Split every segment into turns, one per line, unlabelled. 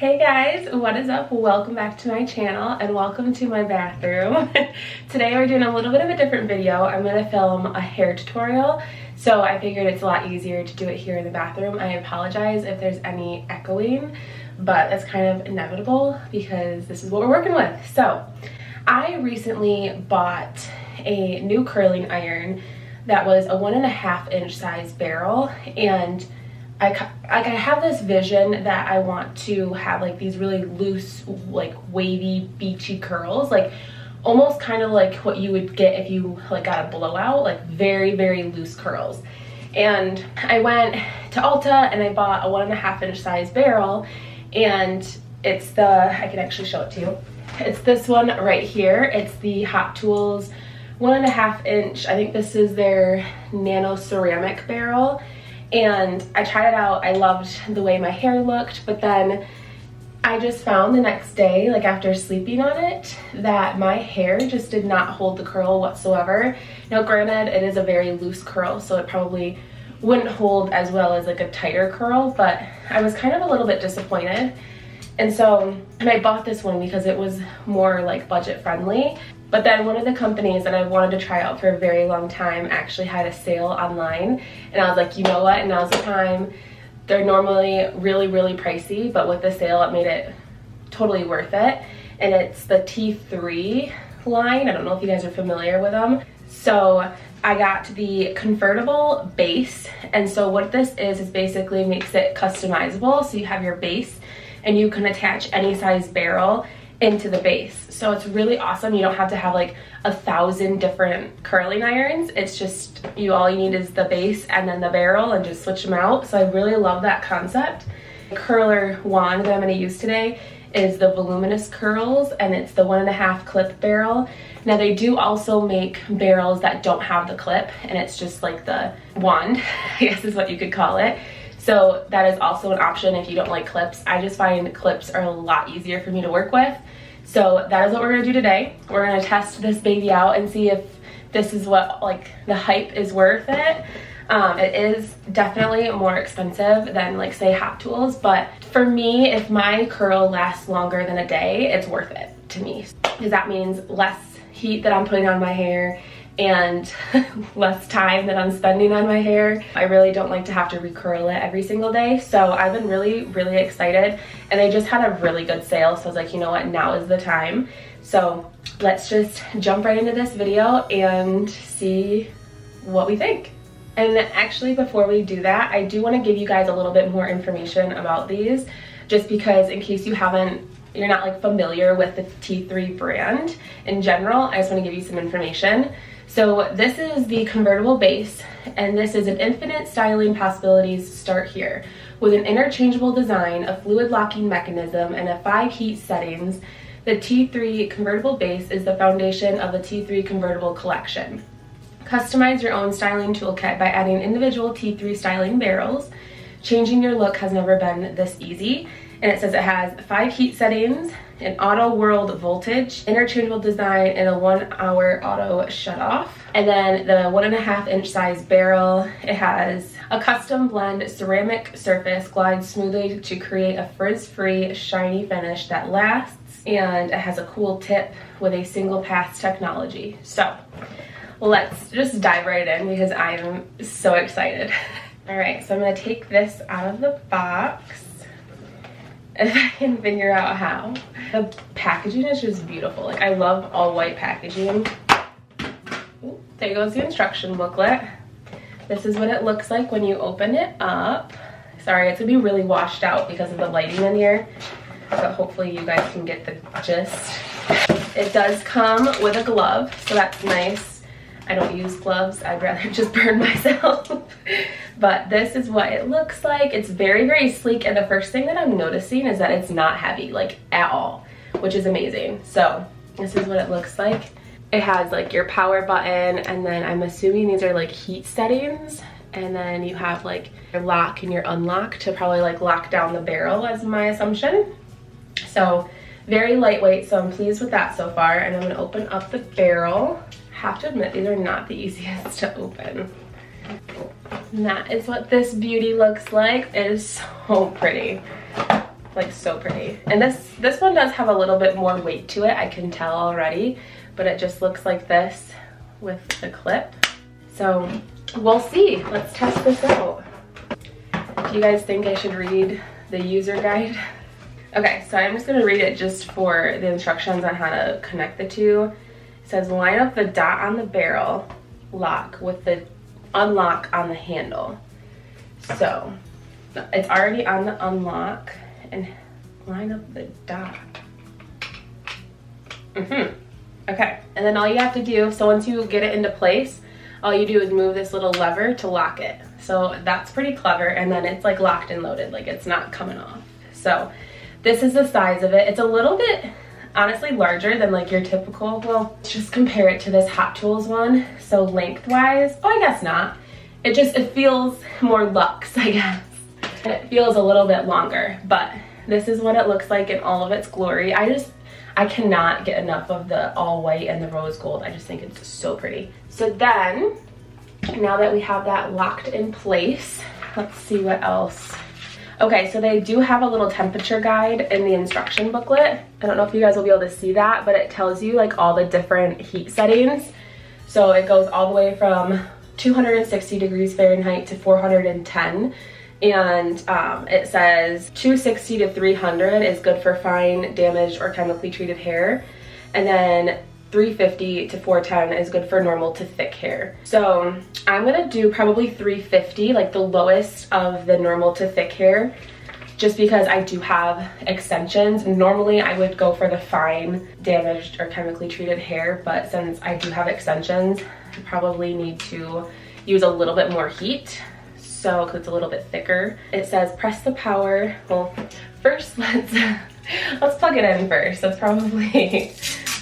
Hey guys, what is up? Welcome back to my channel and welcome to my bathroom. Today we're doing a little bit of a different video. I'm going to film a hair tutorial, so I figured it's a lot easier to do it here in the bathroom. I apologize if there's any echoing, but that's kind of inevitable because this is what we're working with. So I recently bought a new curling iron that was a 1.5 inch size barrel, and I have this vision that I want to have like these really loose, like wavy, beachy curls, like almost kind of like what you would get if you like got a blowout, like very, very loose curls. And I went to Ulta and I bought a 1.5 inch size barrel, and it's the, I can actually show it to you. It's this one right here. It's the Hot Tools 1.5 inch. I think this is their nano ceramic barrel. And I tried it out. I loved the way my hair looked, but then I just found the next day, like after sleeping on it, that my hair just did not hold the curl whatsoever. Now granted, it is a very loose curl, so it probably wouldn't hold as well as like a tighter curl, but I was kind of a little bit disappointed. And I bought this one because it was more like budget friendly. But then one of the companies that I wanted to try out for a very long time actually had a sale online, and I was like, you know what, now's the time. They're normally really, really pricey, but with the sale it made it totally worth it. And it's the T3 line. I don't know if you guys are familiar with them. So I got the convertible base, and so what this is basically makes it customizable. So you have your base and you can attach any size barrel into the base. So it's really awesome. You don't have to have like 1,000 different curling irons. It's just all you need is the base and then the barrel, and just switch them out. So I really love that concept. The curler wand that I'm going to use today is the Voluminous Curls, and it's the 1.5 clip barrel. Now they do also make barrels that don't have the clip, and it's just like the wand, I guess is what you could call it. So that is also an option if you don't like clips. I just find clips are a lot easier for me to work with. So that is what we're gonna do today. We're gonna test this baby out and see if this is what like the hype is worth it. It is definitely more expensive than like say Hot Tools, but for me, if my curl lasts longer than a day, it's worth it to me. Because that means less heat that I'm putting on my hair and less time that I'm spending on my hair. I really don't like to have to recurl it every single day, so I've been really, really excited, and they just had a really good sale, so I was like, you know what, now is the time. So let's just jump right into this video and see what we think. And actually, before we do that, I do want to give you guys a little bit more information about these, just because in case you're not like familiar with the T3 brand in general, I just want to give you some information. So this is the convertible base, and this is an infinite styling possibilities start here. With an interchangeable design, a fluid locking mechanism, and 5 heat settings, the T3 convertible base is the foundation of the T3 convertible collection. Customize your own styling toolkit by adding individual T3 styling barrels. Changing your look has never been this easy. And it says it has 5 heat settings, an auto world voltage, interchangeable design, and a 1-hour auto shut off. And then the 1.5 inch size barrel, it has a custom blend ceramic surface, glides smoothly to create a frizz-free, shiny finish that lasts. And it has a cool tip with a single pass technology. So let's just dive right in because I am so excited. All right, so I'm gonna take this out of the box, if I can figure out how. The packaging is just beautiful. Like, I love all white packaging. Ooh, there goes the instruction booklet. This is what it looks like when you open it up. Sorry, it's gonna be really washed out because of the lighting in here, but hopefully you guys can get the gist. It does come with a glove, so that's nice. I don't use gloves, I'd rather just burn myself. But this is what it looks like. It's very, very sleek, and the first thing that I'm noticing is that it's not heavy, like at all, which is amazing. So this is what it looks like. It has like your power button, and then I'm assuming these are like heat settings, and then you have like your lock and your unlock to probably like lock down the barrel, as my assumption. So very lightweight, so I'm pleased with that so far. And I'm gonna open up the barrel. Have to admit, these are not the easiest to open. And that is what this beauty looks like. It is so pretty. like so pretty. And this one does have a little bit more weight to it, I can tell already, but it just looks like this with the clip. So we'll see. Let's test this out. Do you guys think I should read the user guide? Okay, so I'm just gonna read it just for the instructions on how to connect the two. It says line up the dot on the barrel lock with the unlock on the handle. So it's already on the unlock, and line up the dot. Okay, and then all you have to do, so once you get it into place, all you do is move this little lever to lock it. So that's pretty clever, and then it's like locked and loaded, like it's not coming off. So this is the size of it. It's a little bit, honestly, larger than like your typical, well, let's just compare it to this Hot Tools one. So lengthwise, oh, I guess not. It feels more luxe, I guess. And it feels a little bit longer, but this is what it looks like in all of its glory. I cannot get enough of the all white and the rose gold. I just think it's so pretty. So then, now that we have that locked in place, let's see what else. Okay, so they do have a little temperature guide in the instruction booklet. I don't know if you guys will be able to see that, but it tells you like all the different heat settings. So it goes all the way from 260 degrees Fahrenheit to 410. And it says 260 to 300 is good for fine, damaged, or chemically treated hair. And then 350 to 410 is good for normal to thick hair. So I'm gonna do probably 350, like the lowest of the normal to thick hair, just because I do have extensions. Normally I would go for the fine, damaged, or chemically treated hair, but since I do have extensions, I probably need to use a little bit more heat. So, because it's a little bit thicker. It says press the power. Well, first let's plug it in first. That's probably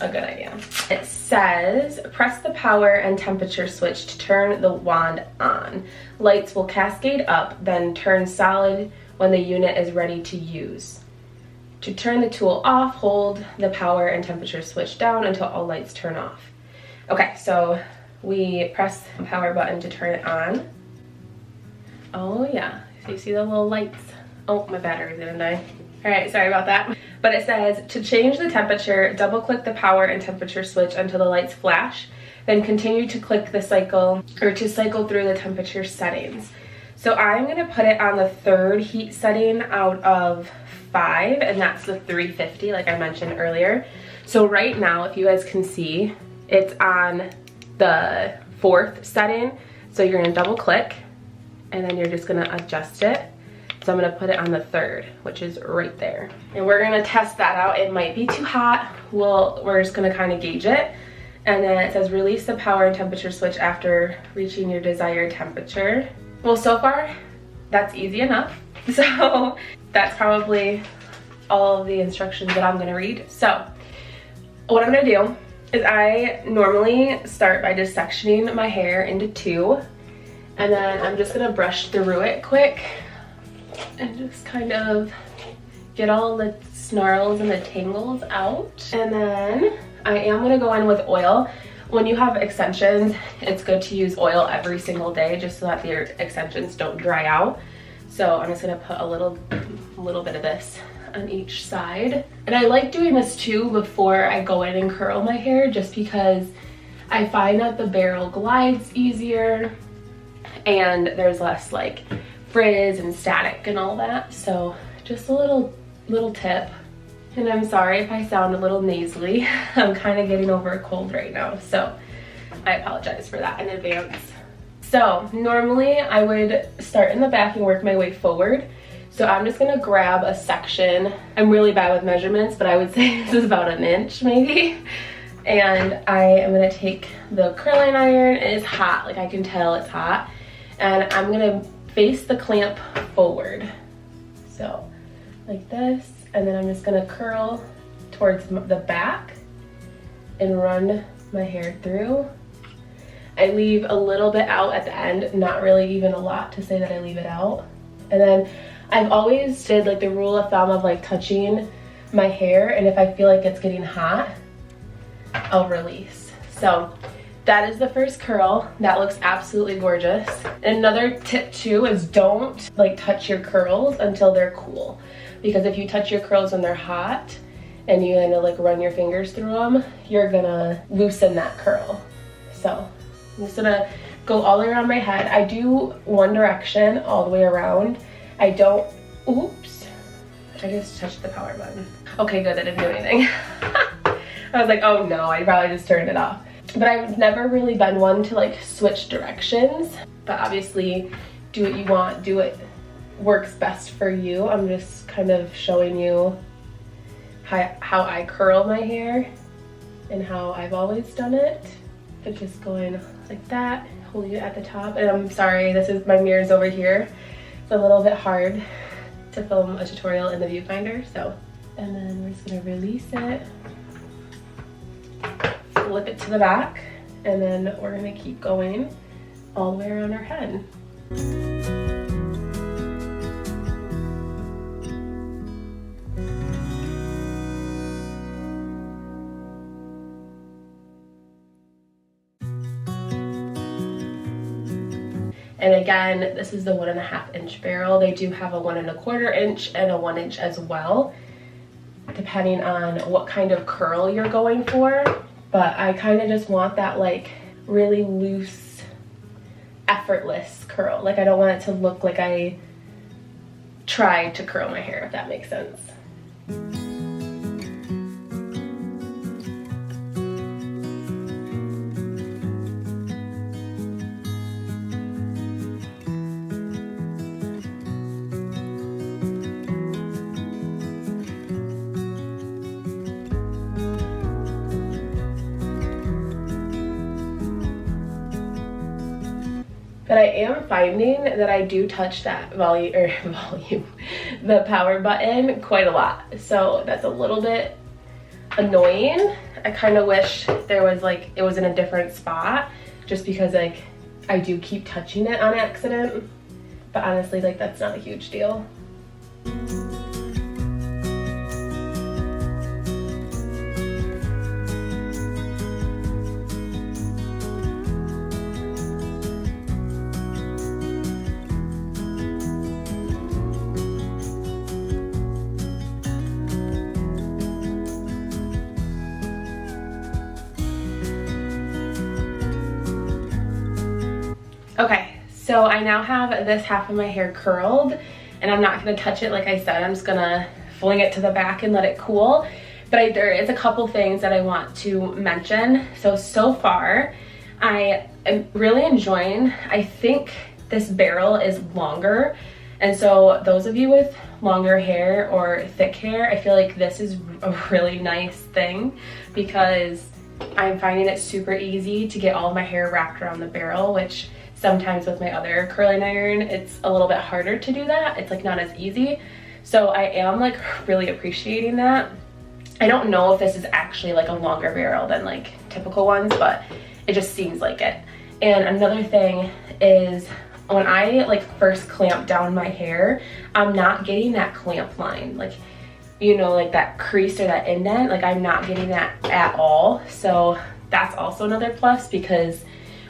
a good idea. It says press the power and temperature switch to turn the wand on. Lights will cascade up, then turn solid when the unit is ready to use. To turn the tool off, hold the power and temperature switch down until all lights turn off. Okay, so we press the power button to turn it on. Oh yeah, so you see the little lights. Oh, my battery's gonna die. All right, sorry about that. But it says to change the temperature, double click the power and temperature switch until the lights flash, then continue to click the cycle, or to cycle through the temperature settings. So I'm gonna put it on the third heat setting out of 5, and that's the 350 like I mentioned earlier. So right now, if you guys can see, it's on the 4th setting. So you're gonna double click, and then you're just gonna adjust it. So I'm gonna put it on the 3rd, which is right there. And we're gonna test that out. It might be too hot. We're just gonna kind of gauge it. And then it says release the power and temperature switch after reaching your desired temperature. Well, so far, that's easy enough. So that's probably all of the instructions that I'm gonna read. So what I'm gonna do is I normally start by just sectioning my hair into 2. And then I'm just gonna brush through it quick and just kind of get all the snarls and the tangles out. And then I am gonna go in with oil. When you have extensions, it's good to use oil every single day just so that your extensions don't dry out. So I'm just gonna put a little bit of this on each side. And I like doing this too before I go in and curl my hair, just because I find that the barrel glides easier and there's less like frizz and static and all that. So just a little tip. And I'm sorry if I sound a little nasally. I'm kind of getting over a cold right now, so I apologize for that in advance. So normally I would start in the back and work my way forward. So I'm just gonna grab a section. I'm really bad with measurements, but I would say this is about 1 inch maybe. And I am gonna take the curling iron. It is hot, like I can tell it's hot. And I'm gonna face the clamp forward. So like this, and then I'm just gonna curl towards the back and run my hair through. I leave a little bit out at the end, not really even a lot to say that I leave it out. And then I've always did like the rule of thumb of like touching my hair, and if I feel like it's getting hot, I'll release. So that is the first curl. That looks absolutely gorgeous. And another tip too is don't like touch your curls until they're cool. because if you touch your curls when they're hot and you kind of like run your fingers through them, you're gonna loosen that curl. So I'm just gonna go all the way around my head. I do one direction all the way around. I don't, oops, I just touched the power button. Okay, good, I didn't do anything. I was like, oh no, I probably just turned it off. But I've never really been one to like switch directions, but obviously do what you want, do what works best for you. I'm just kind of showing you how I curl my hair and how I've always done it. But just going like that, holding it at the top. And I'm sorry, this is, my mirror's over here. It's a little bit hard to film a tutorial in the viewfinder, so. And then we're just gonna release it, flip it to the back, and then we're gonna keep going all the way around our head. And again, this is the 1.5 inch barrel. They do have a 1 1/4 inch and a 1 inch as well, depending on what kind of curl you're going for. But I kind of just want that like really loose, effortless curl. Like I don't want it to look like I tried to curl my hair, if that makes sense. But I am finding that I do touch that the power button quite a lot. So that's a little bit annoying. I kind of wish there was like, it was in a different spot, just because like I do keep touching it on accident. But honestly, like that's not a huge deal. Okay, so I now have this half of my hair curled, and I'm not gonna touch it like I said. I'm just gonna fling it to the back and let it cool. But there is a couple things that I want to mention. So far, I am really enjoying, I think this barrel is longer. And so those of you with longer hair or thick hair, I feel like this is a really nice thing, because I'm finding it super easy to get all of my hair wrapped around the barrel, which sometimes with my other curling iron, it's a little bit harder to do that. It's like not as easy. So I am like really appreciating that. I don't know if this is actually like a longer barrel than like typical ones, but it just seems like it. And another thing is when I like first clamp down my hair, I'm not getting that clamp line. Like, you know, like that crease or that indent, like I'm not getting that at all. So that's also another plus, because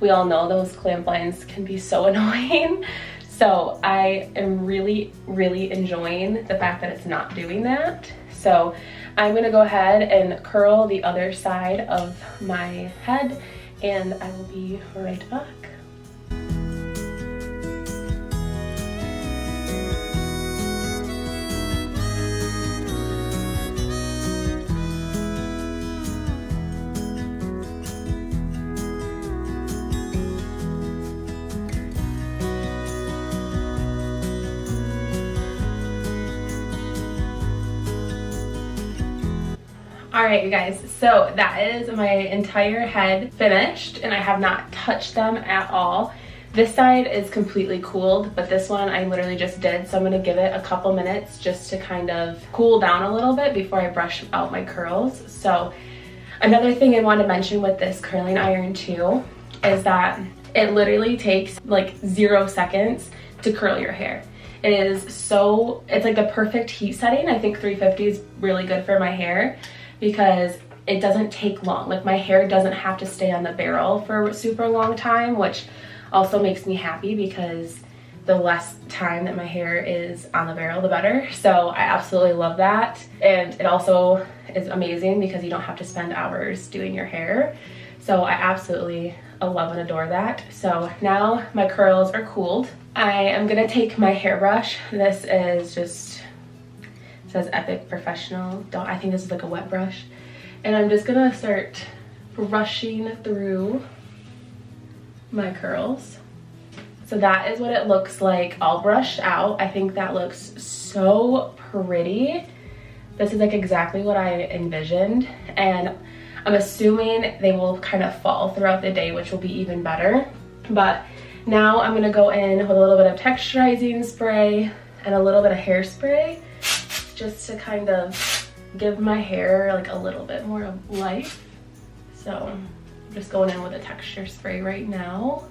we all know those clamp lines can be so annoying. So I am really, really enjoying the fact that it's not doing that. So I'm gonna go ahead and curl the other side of my head, and I will be right back. Alright you guys, so that is my entire head finished, and I have not touched them at all. This side is completely cooled, but this one I literally just did, so I'm going to give it a couple minutes just to kind of cool down a little bit before I brush out my curls. So another thing I want to mention with this curling iron too is that it literally takes like 0 seconds to curl your hair. It is so, it's like the perfect heat setting. I think 350 is really good for my hair, because it doesn't take long. Like my hair doesn't have to stay on the barrel for a super long time, which also makes me happy, because the less time that my hair is on the barrel, the better. So I absolutely love that. And it also is amazing because you don't have to spend hours doing your hair. So I absolutely love and adore that. So now my curls are cooled. I am gonna take my hairbrush. This is just, it says Epic Professional. I think this is like a wet brush. And I'm just gonna start brushing through my curls. So that is what it looks like all brushed out. I think that looks so pretty. This is like exactly what I envisioned, and I'm assuming they will kind of fall throughout the day, which will be even better. But now I'm gonna go in with a little bit of texturizing spray and a little bit of hairspray just to kind of give my hair like a little bit more of life. So I'm just going in with a texture spray right now.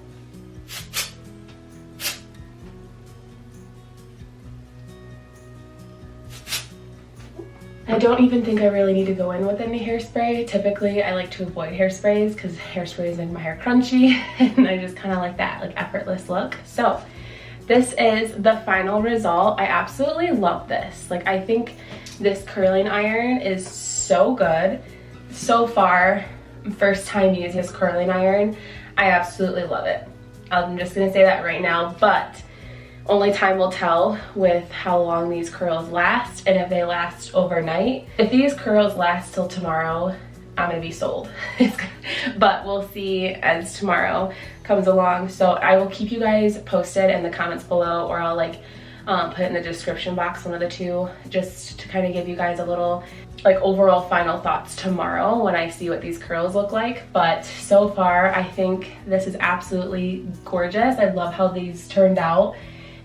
I don't even think I really need to go in with any hairspray. Typically, I like to avoid hairsprays because hairsprays make my hair crunchy and I just kind of like that like effortless look. So this is the final result. I absolutely love this. Like, I think this curling iron is so good. So far, first time using this curling iron, I absolutely love it. I'm just gonna say that right now, but only time will tell with how long these curls last and if they last overnight. If these curls last till tomorrow, I'm gonna be sold. But we'll see as tomorrow comes along. So I will keep you guys posted in the comments below, or I'll like put it in the description box, one of the two, just to kind of give you guys a little like overall final thoughts tomorrow when I see what these curls look like. But so far, I think this is absolutely gorgeous. I love how these turned out.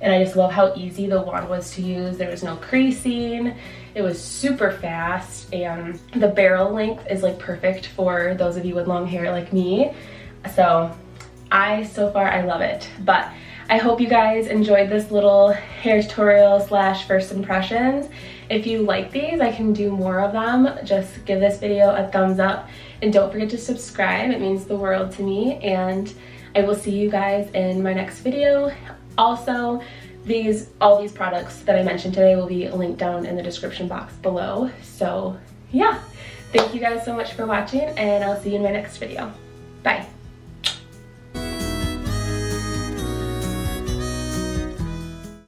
And I just love how easy the wand was to use. There was no creasing. It was super fast, and the barrel length is like perfect for those of you with long hair like me. So so far I love it. But I hope you guys enjoyed this little hair tutorial slash first impressions. If you like these, I can do more of them. Just give this video a thumbs up and don't forget to subscribe. It means the world to me, and I will see you guys in my next video. Also, all these products that I mentioned today will be linked down in the description box below. So yeah, thank you guys so much for watching, and I'll see you in my next video. Bye.